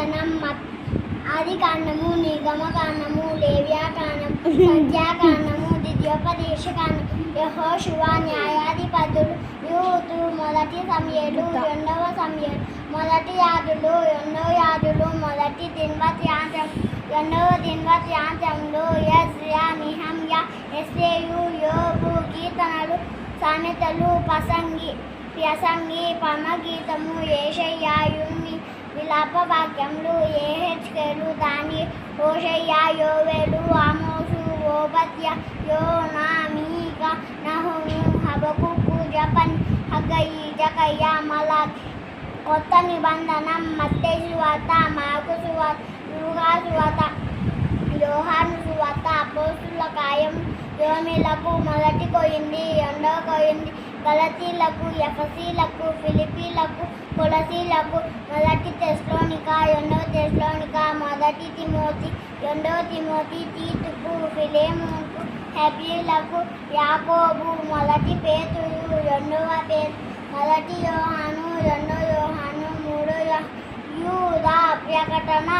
నిబంధనం ఆదికాండము, నిగమకాండము, లేవ్యకాండము, సంఖ్యాకాండము, ద్వితీయోపదేశకాండము, యెహోషువ, న్యాయాధిపతులు, యూతు, మొదటి సమూయేలు, రెండవ సమూయేలు, మొదటి యాజకులు, రెండవ యాజకులు, మొదటి దినవృత్తాంతము, రెండవ దినవృత్తాంతములు, యెజ్రియా, నెహెమ్యా, ఎస్తేరు, యోబు, కీర్తనలు, సామెతలు, ప్రసంగి, పరమగీతము, యెషయా, విలాప వాక్యములు, యెహెజ్కేలు, దానియేలు, హోషేయ, యోవేలు, ఆమోసు, ఓబద్య, యోనా, మీకా, నహూము, హబక్కూకు, హగ్గయి, జకర్యా, మలాకి. కొత్త నిబంధనం మత్తయి సువార్త, మార్కు సువార్త, లూకా సువార్త, యోహాను సువార్త, అపోస్తలుల కార్యము, రోమీయులకు మొదటి కొరింథీ, రెండవ కొరింథీ, గలతీయులకు, ఎఫెసీయులకు, ఫిలిప్పీయులకు, కొలస్సీయులకు, మొదటి తెస్సలోనిక, రెండవ తెస్సలోనిక, మొదటి తిమోతి, రెండవ తిమోతి, తీతుకు, ఫిలెమోనుకు, హెబ్రీయులకు, యాకోబు, మొదటి పేతురు, రెండవ పేతురు, మొదటి యోహాను, రెండవ యోహాను, మూడవ యూదా, ప్రకటన